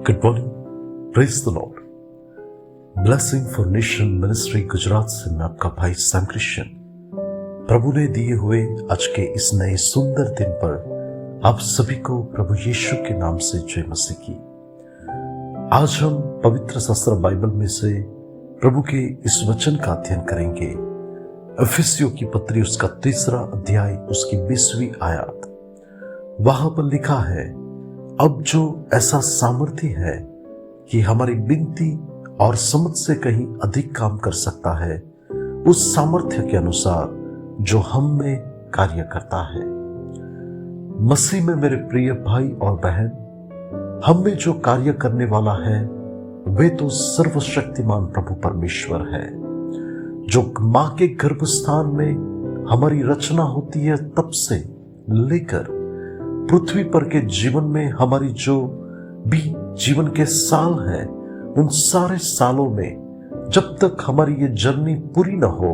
Good morning, praise the Lord. Blessing for nation ministry Gujarat से मैं आपका भाई सैम क्रिश्चियन। प्रभु ने दिए हुए आज के इस नए सुंदर दिन पर आप सभी को प्रभु यीशु के नाम से जय मसीह की। आज हम पवित्र शास्त्र बाइबल में से प्रभु के इस वचन का अध्ययन करेंगे। इफिसियों की पत्री उसका 3 अध्याय उसकी 20वीं आयत। वहां पर लिखा है, अब जो ऐसा सामर्थ्य है कि हमारी विनती और समझ से कहीं अधिक काम कर सकता है, उस सामर्थ्य के अनुसार जो हम में कार्य करता है। मसीह में मेरे प्रिय भाई और बहन, हम में जो कार्य करने वाला है वे तो सर्वशक्तिमान प्रभु परमेश्वर है, जो मां के गर्भस्थान में हमारी रचना होती है तब से लेकर पृथ्वी पर के जीवन में हमारी जो भी जीवन के साल हैं, उन सारे सालों में जब तक हमारी ये जर्नी पूरी ना हो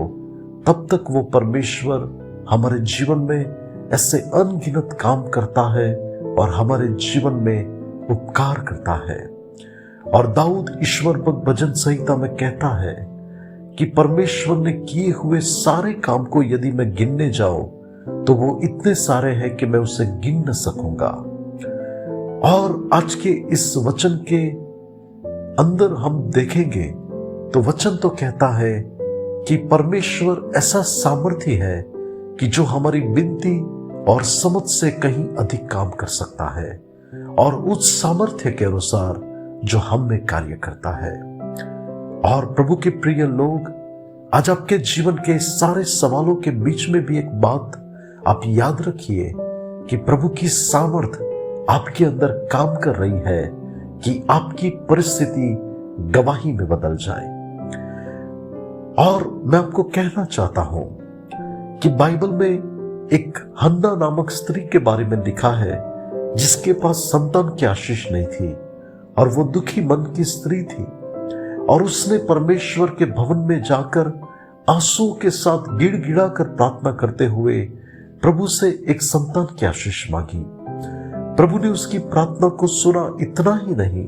तब तक वो परमेश्वर हमारे जीवन में ऐसे अनगिनत काम करता है और हमारे जीवन में उपकार करता है। और दाऊद ईश्वर भजन संहिता में कहता है कि परमेश्वर ने किए हुए सारे काम को यदि मैं गिनने जाऊं तो वो इतने सारे हैं कि मैं उसे गिन न सकूंगा। और आज के इस वचन के अंदर हम देखेंगे तो वचन तो कहता है कि परमेश्वर ऐसा सामर्थ्य है कि जो हमारी विनती और समझ से कहीं अधिक काम कर सकता है और उस सामर्थ्य के अनुसार जो हम में कार्य करता है। और प्रभु के प्रिय लोग, आज आपके जीवन के सारे सवालों के बीच में भी एक बात आप याद रखिए कि प्रभु की सामर्थ आपके अंदर काम कर रही है कि आपकी परिस्थिति गवाही में बदल जाए। और मैं आपको कहना चाहता हूं कि बाइबल में एक हन्ना नामक स्त्री के बारे में लिखा है जिसके पास संतान की आशीष नहीं थी और वो दुखी मन की स्त्री थी और उसने परमेश्वर के भवन में जाकर आंसू के साथ गिड़गिड़ा कर प्रार्थना करते हुए प्रभु से एक संतान की आशीष मांगी। प्रभु ने उसकी प्रार्थना को सुना, इतना ही नहीं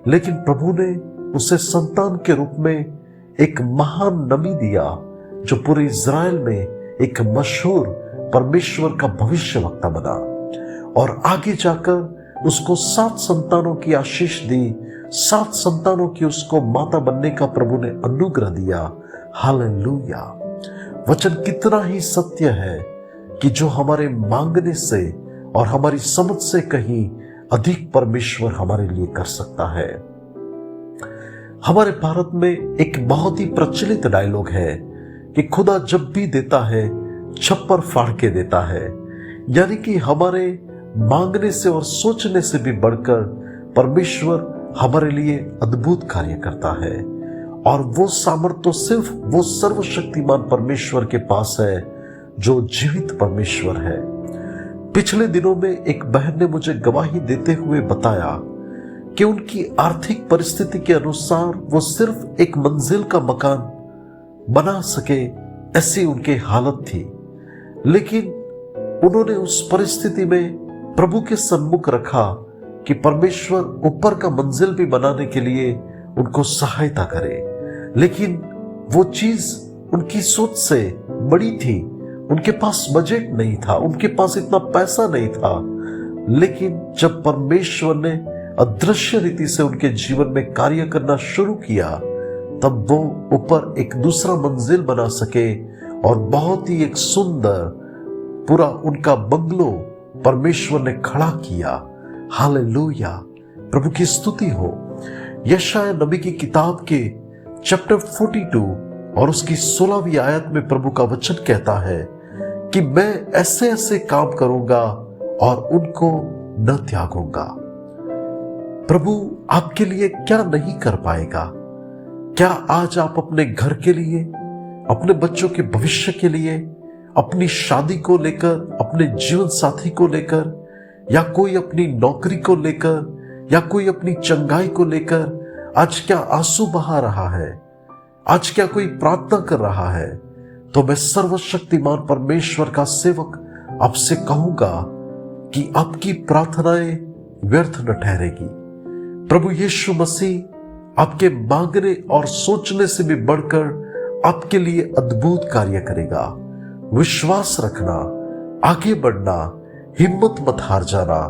लेकिन प्रभु ने उसे संतान के रूप में एक महान नबी दिया जो पूरे इज़राइल में एक मशहूर परमेश्वर का भविष्यवक्ता बना और आगे जाकर उसको 7 संतानों की आशीष दी। 7 संतानों की उसको माता बनने का प्रभु ने अनुग्रह दिया। हालेलुया। वचन कितना ही सत्य है कि जो हमारे मांगने से और हमारी समझ से कहीं अधिक परमेश्वर हमारे लिए कर सकता है। हमारे भारत में एक बहुत ही प्रचलित डायलॉग है कि खुदा जब भी देता है छप्पर फाड़ के देता है, यानी कि हमारे मांगने से और सोचने से भी बढ़कर परमेश्वर हमारे लिए अद्भुत कार्य करता है। और वो सामर्थ्य तो सिर्फ वो सर्वशक्तिमान परमेश्वर के पास है जो जीवित परमेश्वर है। पिछले दिनों में एक बहन ने मुझे गवाही देते हुए बताया कि उनकी आर्थिक परिस्थिति के अनुसार वो सिर्फ एक मंजिल का मकान बना सके ऐसी उनकी हालत थी, लेकिन उन्होंने उस परिस्थिति में प्रभु के सम्मुख रखा कि परमेश्वर ऊपर का मंजिल भी बनाने के लिए उनको सहायता करे। लेकिन वो चीज उनकी सोच से बड़ी थी, उनके पास बजट नहीं था, उनके पास इतना पैसा नहीं था। लेकिन जब परमेश्वर ने अदृश्य रीति से उनके जीवन में कार्य करना शुरू किया तब वो ऊपर एक दूसरा मंजिल बना सके और बहुत ही एक सुंदर पूरा उनका बंगलो परमेश्वर ने खड़ा किया। हालेलुया, प्रभु की स्तुति हो। यशायाह नबी की किताब के चैप्टर 42 और उसकी 16वीं आयत में प्रभु का वचन कहता है कि मैं ऐसे ऐसे काम करूंगा और उनको न त्यागूंगा। प्रभु आपके लिए क्या नहीं कर पाएगा? क्या आज आप अपने घर के लिए, अपने बच्चों के भविष्य के लिए, अपनी शादी को लेकर, अपने जीवन साथी को लेकर, या कोई अपनी नौकरी को लेकर, या कोई अपनी चंगाई को लेकर आज क्या आंसू बहा रहा है? आज क्या कोई प्रार्थना कर रहा है? तो मैं सर्वशक्तिमान परमेश्वर का सेवक आपसे कहूंगा कि आपकी प्रार्थनाएं व्यर्थ न ठहरेगी। प्रभु यीशु मसीह आपके मांगने और सोचने से भी बढ़कर आपके लिए अद्भुत कार्य करेगा। विश्वास रखना, आगे बढ़ना, हिम्मत मत हार जाना।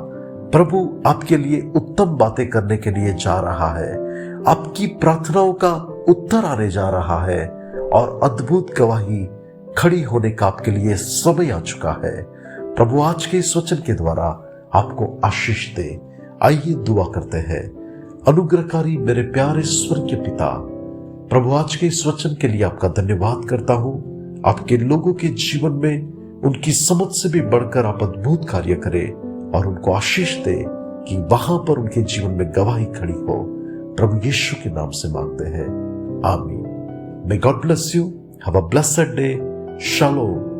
प्रभु आपके लिए उत्तम बातें करने के लिए जा रहा है। आपकी प्रार्थनाओं का उत्तर आने जा रहा है और अद्भुत गवाही खड़ी होने का आपके लिए समय आ चुका है। प्रभु आज के इस वचन के द्वारा आपको आशीष दे। आइए दुआ करते हैं। अनुग्रहकारी मेरे प्यारे स्वर्गीय पिता, प्रभु आज के इस वचन के लिए आपका धन्यवाद करता हूं। आपके लोगों के जीवन में उनकी समझ से भी बढ़कर आप अद्भुत कार्य करें और उनको आशीष दे कि वहां पर उनके जीवन में गवाही खड़ी हो। प्रभु यीशु के नाम से मांगते हैं, आमीन। May God bless you. Have a blessed day. Shalom.